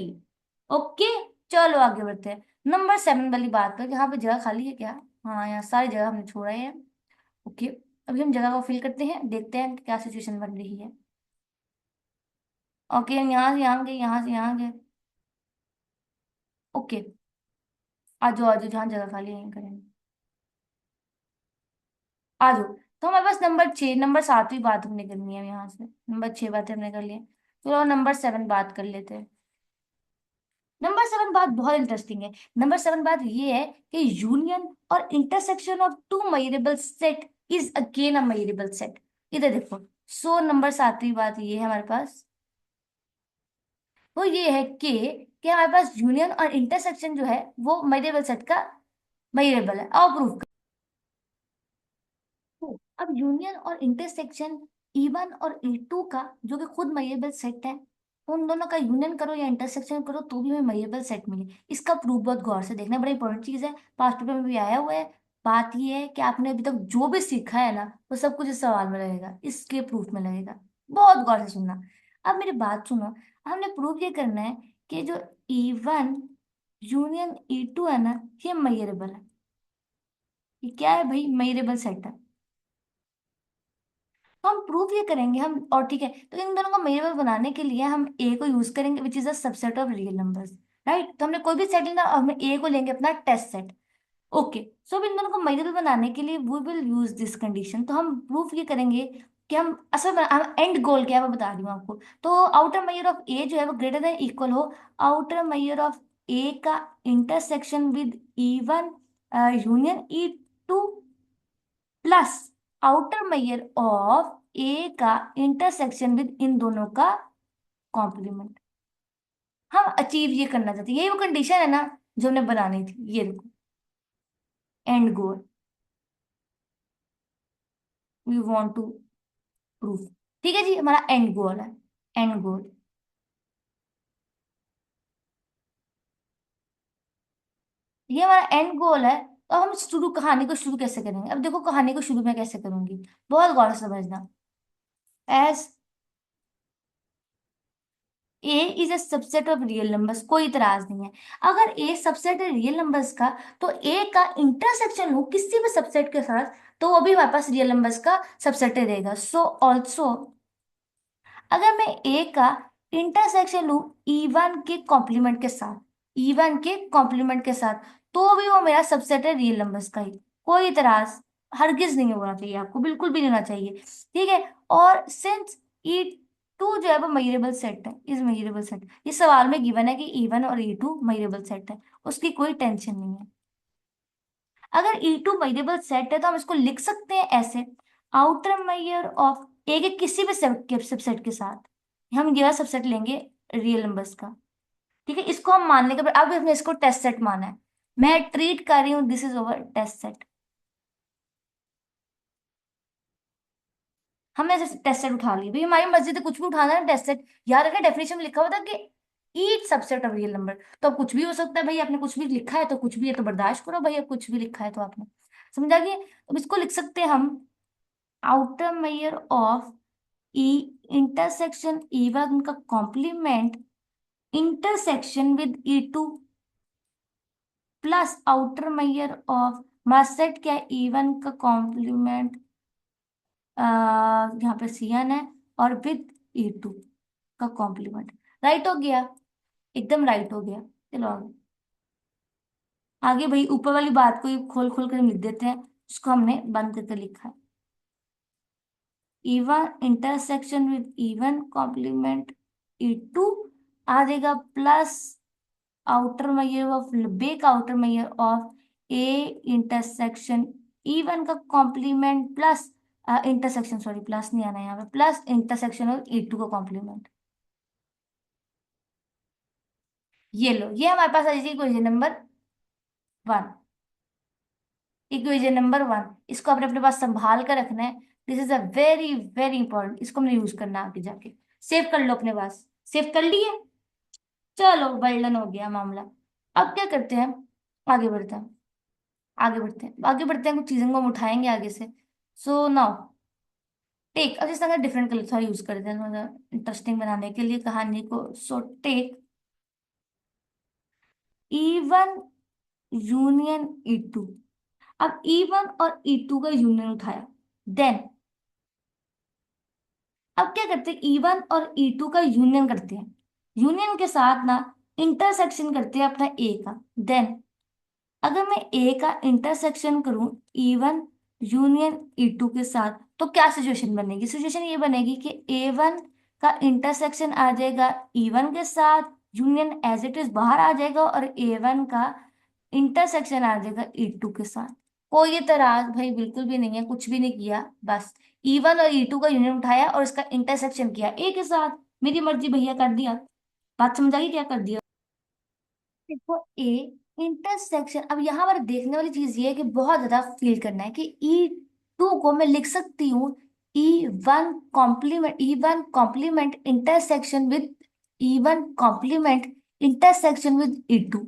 ओके, चलो आगे बढ़ते हैं नंबर 7 वाली बात पर। यहाँ पे जगह खाली है क्या? हाँ, यहाँ सारी जगह हमने छोड़ा है। ओके, अभी हम जगह को फिल करते हैं, देखते हैं कि क्या सिचुएशन बन रही है। ओके, हम यहाँ से यहाँ गए, यहाँ से यहाँ गए। ओके, आ जाओ आ जाओ, जहाँ जगह खाली है यहीं करेंगे। आ जाओ। तो हमारे पास नंबर 6, नंबर 7 बात हमने करनी है यहाँ से, नंबर 6 बातें हमने कर ली हैं। चलो नंबर 7 बात कर लेते हैं। नंबर 7 बात बहुत इंटरेस्टिंग है। नंबर 7 बात ये है कि यूनियन और intersection of two measurable set is again a measurable set. इधर देखो, सो नंबर 7 बात ये है हमारे पास, वो ये है कि हमारे पास यूनियन और इंटरसेक्शन जो है वो मेजरेबल सेट का मेजरेबल है, और प्रूफ। तो अब यूनियन और इंटरसेक्शन E1 और E2 का, जो कि खुद मेजरेबल सेट है, उन दोनों का यूनियन करो या इंटरसेक्शन करो तो भी हमें मेजरेबल सेट मिले। इसका प्रूफ बहुत गौर से देखना, बड़ी इंपॉर्टेंट चीज है, पास्ट पेपर में भी आया हुआ है। बात ये है कि आपने अभी तक जो भी सीखा है ना, वो सब कुछ इस सवाल में लगेगा, इसके प्रूफ में लगेगा। बहुत गौर से सुनना। अब मेरी बात सुनो, हमने प्रूफ ये करना है कि जो E1 यूनियन E2 है ना, ये मेजरेबल है। ये क्या है भाई? मेजरेबल सेट है। तो हम प्रूव ये करेंगे हम, और ठीक है, तो इन दोनों को मेजरेबल बनाने के लिए हम ए को यूज करेंगे, which is a subset of real numbers. Right? तो हमने कोई भी सेट लेना और हम ए को लेंगे अपना टेस्ट सेट। ओके, सो अब इन दोनों को मेजरेबल बनाने के लिए we will use this condition. तो हम प्रूफ ये करेंगे कि हम असल में, हम एंड गोल क्या है वो बता रही हूँ आपको। तो आउटर मेजर ऑफ ए जो है वो ग्रेटर देन इक्वल हो आउटर मेजर ऑफ ए का intersection with E1 union E2 plus outer measure of A का इंटरसेक्शन विद इन दोनों का कॉम्प्लीमेंट। हम अचीव ये करना चाहते हैं, यही वो कंडीशन है ना जो हमने बनानी थी। ये देखो, and goal, we want to proof. ठीक है जी, हमारा एंड गोल है, एंड गोल। ये हमारा एंड गोल है। तो हम शुरू, कहानी को शुरू कैसे करेंगे? अब देखो, कहानी को शुरू मैं कैसे करूंगी, बहुत गौर से समझना। As A is a subset of real numbers, कोई इतराज नहीं है। अगर ए सबसेट है रियल नंबर्स का, तो ए का इंटरसेक्शन हो किसी भी सबसेट के साथ, तो वो भी हमारे पास रियल नंबर्स का सबसेट ही रहेगा। सो ऑल्सो, अगर मैं ए का इंटरसेक्शन लूं E1 के कॉम्प्लीमेंट के साथ, E1 के कॉम्प्लीमेंट के साथ, तो भी वो मेरा सबसेट है रियल नंबर्स का ही। कोई इतराज हरगिज नहीं होना चाहिए आपको, बिल्कुल भी नहीं होना चाहिए। ठीक है? और सिंस E2 जो है वो मेजरेबल सेट है, इज मेजरेबल सेट, इस सवाल में गिवन है कि E1 और E2 मेजरेबल सेट है, उसकी कोई टेंशन नहीं है। अगर E2 मेजरेबल सेट है तो हम इसको लिख सकते हैं ऐसे, आउटर मेजर ऑफ ए के किसी भी सबसेट के साथ, हम ये वाला सबसेट लेंगे, रियल नंबर्स का। ठीक है, इसको हम मानने के बाद अब हमें इसको टेस्ट सेट माना है। मैं ट्रीट कर रही हूँ this is over test set. हमने जैसे टेस्ट सेट उठा ली भाई, हमारी मर्जी से कुछ भी उठाना है टेस्ट सेट। याद रखा डेफिनेशन में लिखा हुआ था कि each subset of real number. तो अब कुछ भी हो सकता है भाई, आपने कुछ भी लिखा है तो कुछ भी है तो बर्दाश्त करो भाई, अब कुछ भी लिखा है तो आपने समझा गया। अब इसको लिख सकते हैं हम outer measure of E intersection E one का complement intersection with E two plus outer measure of मासेट क्या ई वन का कॉम्प्लीमेंट यहाँ पे सी एन है और विद ई टू का कॉम्प्लीमेंट। राइट हो गया, एकदम राइट हो गया। चलो आगे। आगे भाई ऊपर वाली बात को ही खोल खोल कर लिख देते हैं, उसको हमने बंद करके लिखा है E one intersection with E one complement E two आ जाएगा plus outer measure of Lebesgue outer measure of A intersection E one का complement plus intersection, sorry plus नहीं आना यहाँ पे, plus intersection of E two का कॉम्प्लीमेंट। ये लो, ये हमारे पास आ जाएगी क्वेश्चन नंबर 1। इक्वेशन नंबर 1, इसको आपने अपने पास संभाल कर रखना है। This is a very very important, इसको हमने यूज करना है आगे जाके। सेव कर लो अपने पास, सेव कर लिए। चलो वेल डन हो गया मामला। अब क्या करते हैं, आगे बढ़ते हैं। आगे बढ़ते हैं, कुछ चीजों को हम उठाएंगे आगे से। सो नाउ टेक, अब इस तरह डिफरेंट कलर थोड़ा यूज करते हैं थोड़ा इंटरेस्टिंग बनाने के लिए कहानी को। So take E one union E two. अब ई वन और ई टू का यूनियन उठाया, देन अब क्या करते हैं, ई वन और ई टू का यूनियन करते हैं। यूनियन के साथ ना इंटरसेक्शन करते हैं अपना ए का। देन अगर मैं ए का इंटरसेक्शन करूं E one union E two के साथ, तो क्या सिचुएशन बनेगी? सिचुएशन ये बनेगी कि ए वन का इंटरसेक्शन आ जाएगा ई वन के साथ, यूनियन एज इट इज बाहर आ जाएगा, और ए वन का इंटरसेक्शन आ जाएगा ई टू के साथ। कोई एतराज भाई बिल्कुल भी नहीं है, कुछ भी नहीं किया, बस ई वन और ई टू का यूनियन उठाया और इसका इंटरसेक्शन किया ए के साथ। मेरी मर्जी भैया, कर दिया। बात समझ आ गई क्या कर दिया? देखो ए इंटरसेक्शन, अब यहाँ पर देखने वाली चीज ये है कि बहुत ज्यादा फील करना है कि ई टू को मैं लिख सकती हूँ E one complement intersection with E one complement intersection with E two.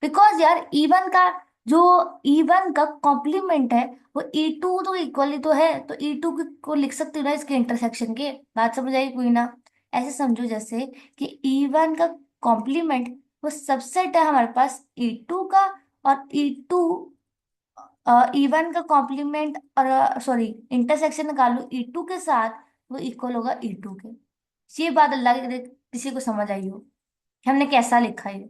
Because यार E1 का जो E1 का कॉम्प्लीमेंट है वो E2 तो इक्वली तो है, तो E2 को लिख सकते हो ना इसके इंटरसेक्शन के। बात समझ आई कोई ना? ऐसे समझो जैसे कि E1 का कॉम्प्लीमेंट वो सबसेट है हमारे पास E2 का, और E2 E1 का कॉम्प्लीमेंट और सॉरी इंटरसेक्शन निकालो E2 के साथ, वो इक्वल होगा E2 के। ये बात अल्लाह की किसी को समझ आई हो कि हमने कैसा लिखा है?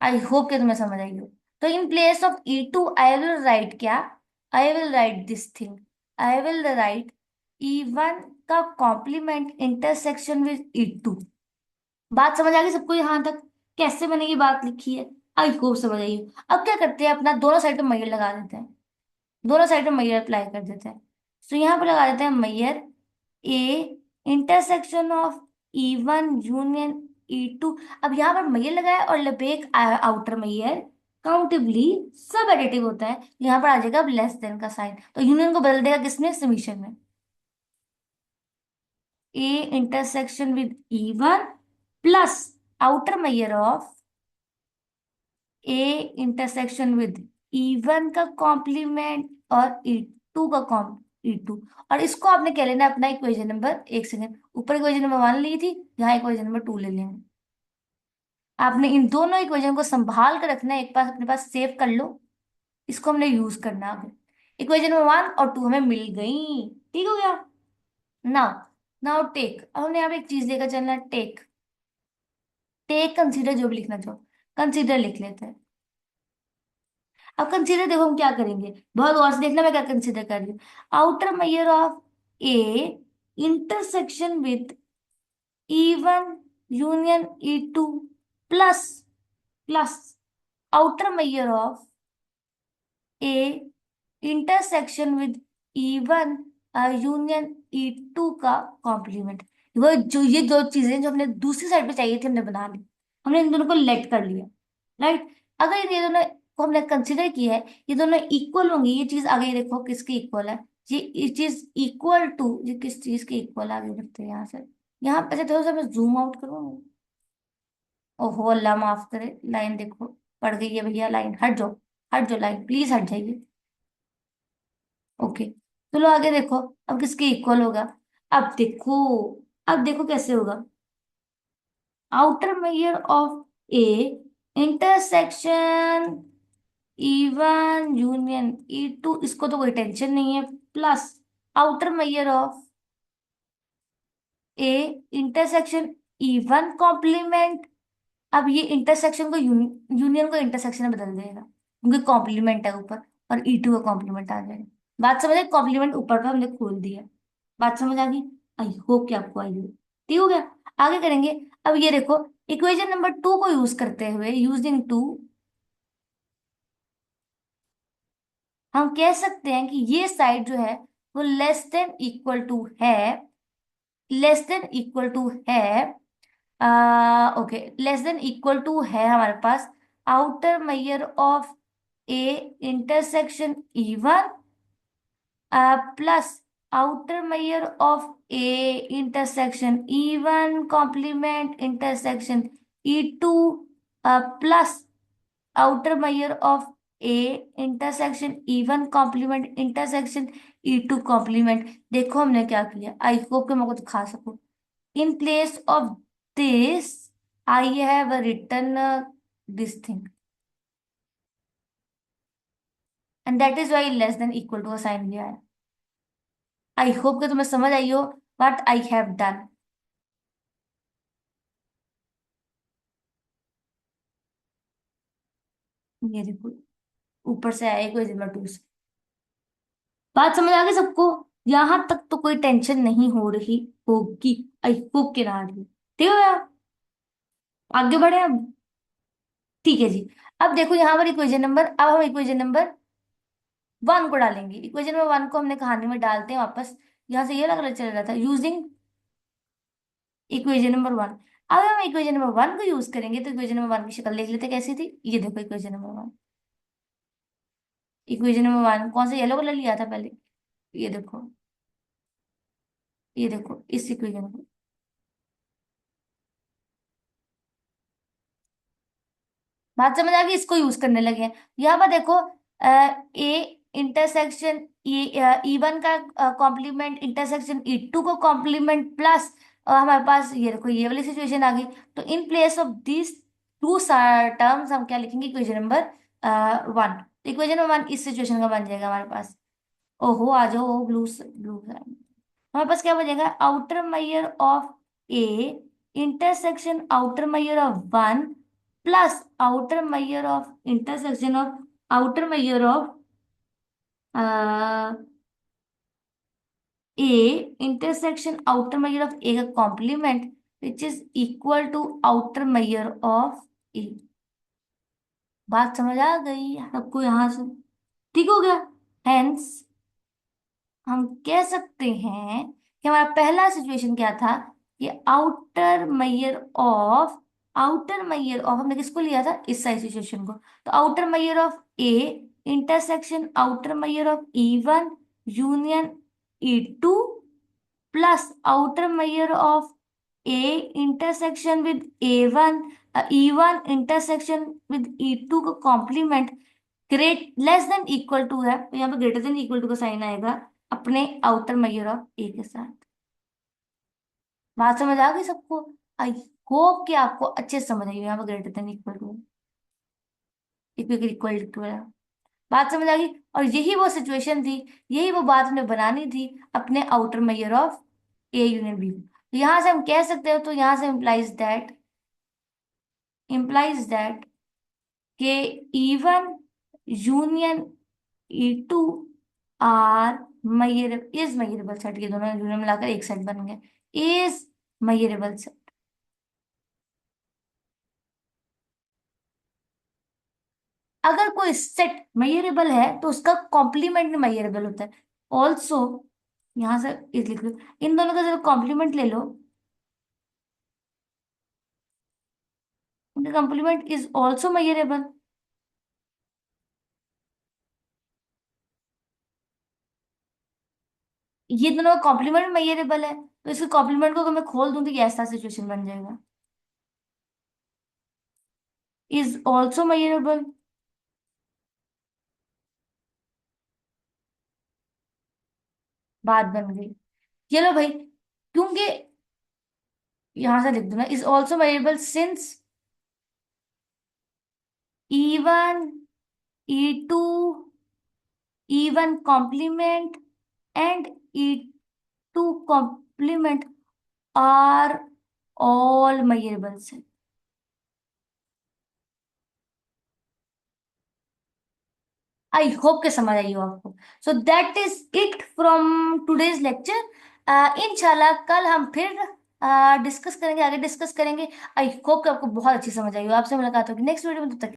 आई होप कि तुम्हें समझ आई हो। तो in place of E two I will write क्या, I will write this thing, I will write E one का complement intersection with E two. बात समझ आ गई सबको यहाँ तक? कैसे बनेगी बात लिखी है, आई होप समझ आई हो। अब क्या करते हैं, अपना दोनों साइड पे मैयर लगा देते हैं, दोनों साइड पे मैयर अप्लाई कर देते हैं। तो यहाँ पे लगा देते हैं measure A intersection of E one union E two. अब यहाँ पर मैयर लगाया और लपेक आउटर मैयर काउंटिवली सब एडिटिव होता है, यहाँ पर आ जाएगा अब लेस देन का साइन, तो यूनियन को बदल देगा किसमें, समीशन में। A intersection with E one plus outer measure of A intersection with E one का कॉम्प्लीमेंट और ई टू का कॉम ई टू। और इसको आपने क्या लेना है, अपना इक्वेशन नंबर, एक सेकेंड, ऊपर इक्वेशन नंबर 1 ली थी, यहाँ इक्वेशन नंबर 2 ले लेंगे। आपने इन दोनों इक्वेशन को संभाल कर रखना है, एक पास अपने पास सेव कर लो, इसको हमने यूज करना है आगे। इक्वेशन नंबर 1 और 2 हमें मिल गई, ठीक हो गया। नाउ नाउ टेक, अब हमने यहाँ पे एक चीज लेकर चलना है, टेक। टेक कंसीडर, जो भी लिखना चाहो कंसीडर लिख लेते हैं। अब कंसीडर देखो हम क्या करेंगे, बहुत गौर से देखना मैं क्या कंसीडर कर रही हूँ। Outer measure of A intersection with E one union E two plus plus outer measure of A intersection with E one union E two का कॉम्प्लीमेंट। वो जो ये दो चीजें जो हमने दूसरी साइड पे चाहिए थी हमने बना ली, हमने इन दोनों को लेट कर लिया। राइट। अगर ये दोनों को हमने कंसिडर किया है, ये दोनों इक्वल होंगी, ये चीज आगे देखो किसकी इक्वल है, ये चीज इक्वल टू, ये किस चीज के इक्वल, आगे बढ़ते हैं यहाँ से। यहाँ अच्छा थोड़ा सा मैं जूम आउट करूँ। ओहो अल्लाह माफ करे, लाइन देखो पड़ गई है भैया, लाइन हट जाओ, हट जाओ लाइन प्लीज हट जाइए। ओके चलो आगे देखो, अब किसके इक्वल होगा। अब देखो, अब देखो कैसे होगा। Outer measure of A intersection E1 union E2, इसको तो कोई टेंशन नहीं है, plus outer measure of A intersection E1 complement. अब ये इंटरसेक्शन को यूनियन को इंटरसेक्शन में बदल देगा क्योंकि कॉम्प्लीमेंट है ऊपर, और E2 का कॉम्प्लीमेंट आ जाएगा। बात समझ आई, कॉम्प्लीमेंट ऊपर का हमने खोल दिया। बात समझ आ गई, आई होप कि आपको आई हो। ठीक हो गया, आगे करेंगे। अब ये देखो, इक्वेशन नंबर 2 को यूज करते हुए, यूजिंग टू, हम कह सकते हैं कि ये साइड जो है वो लेस देन इक्वल टू है, लेस देन इक्वल टू है, okay less than equal to है हमारे पास outer measure of A intersection E1 plus outer measure of A intersection E1 complement intersection E2 plus outer measure of A intersection E1 complement intersection E2 complement. देखो हमने क्या किया, आई hope कि मैं को दिखा सकूं। In place of this, I have written this thing, and that is why less than equal to का साइन लिया है। आई होप कि तुम्हें समझ आई हो what I have done। ये देखो, ऊपर से आए कोई जिम्मा टू से। बात समझ आ गई सबको, यहां तक तो कोई टेंशन नहीं हो रही होगी। आई होप के ना रही। ठीक है यार, आगे बढ़े अब। ठीक है जी। अब देखो यहाँ पर इक्वेशन नंबर, अब हम इक्वेशन नंबर 1 को डालेंगे। इक्वेशन नंबर 1 को हमने कहानी में डालते हैं वापस। यहाँ से ये अलग चल रहा था, यूजिंग इक्वेशन नंबर 1। अब हम इक्वेशन नंबर 1 को यूज करेंगे, तो इक्वेशन नंबर 1 की शक्ल देख लेते हैं कैसी थी। ये देखो इक्वेशन नंबर 1, इक्वेशन नंबर 1 कौन सा येलो कलर लिया था पहले, ये देखो, ये देखो इस इक्वेशन को। बात समझ आ गई, इसको यूज करने लगे हैं। यहाँ पर देखो, ए इंटरसेक्शन E1 का कॉम्प्लीमेंट इंटरसेक्शन E2 को कॉम्प्लीमेंट प्लस हमारे पास ये देखो ये वाली सिचुएशन आ गई। तो in place of this two terms हम क्या लिखेंगे, इक्वेशन नंबर 1। इक्वेशन नंबर 1 इस सिचुएशन का बन जाएगा हमारे पास। ओहो आ जाओ ब्लू ब्लू, हमारे पास क्या बनेगा, outer measure of A intersection outer measure of 1 plus outer measure of intersection of outer measure of A intersection outer measure of A का complement which is equal to outer measure of A. बात समझ आ गई सबको यहां से, ठीक हो गया। हेंस हम कह सकते हैं कि हमारा पहला सिचुएशन क्या था, कि आउटर मैयर ऑफ हमने किसको लिया था, इस साइड सिचुएशन को। तो outer measure of A intersection outer measure of E1 union E2 plus outer measure of A intersection with A1 E1 intersection with E2 का complement great less than equal to है, तो यहाँ पे greater than equal to का sign आएगा अपने outer measure of ए के साथ। बात समझ आ गई सबको। आई होप कि आपको अच्छे से समझ आई हो यहाँ पे greater than equal to, equal equal to है। बात समझ आ गई, और यही वो सिचुएशन थी, यही वो बात हमें बनानी थी अपने outer measure of A union B. तो यहां से हम कह सकते हो, तो यहां से इम्प्लाइज दैट के E1 union E2 or is measurable set, ये दोनों यूनियन मिलाकर एक सेट बन गए, इज मेजरेबल सेट। अगर कोई सेट मेजरेबल है तो उसका कॉम्प्लीमेंट मेजरेबल होता है ऑल्सो। यहां से इस लिख लो, इन दोनों का जरा कॉम्प्लीमेंट ले लो, उनका कॉम्प्लीमेंट इज ऑल्सो मेजरेबल। ये दोनों का कॉम्प्लीमेंट मेजरेबल है, तो इसके कॉम्प्लीमेंट को अगर मैं खोल दूं तो ये ऐसा सिचुएशन बन जाएगा, इज ऑल्सो मेजरेबल। बात बन गई। चलो भाई, क्योंकि यहां से लिख दूंगा, is also measurable since even e2 even complement and e2 complement are all measurables। I hope के समझ आई हो आपको। So that is it from today's lecture. इंशाल्लाह कल हम फिर डिस्कस करेंगे, आगे डिस्कस करेंगे। आई होप कि आपको बहुत अच्छी समझ आई हो। आपसे मुलाकात होगी नेक्स्ट वीडियो में, तब तक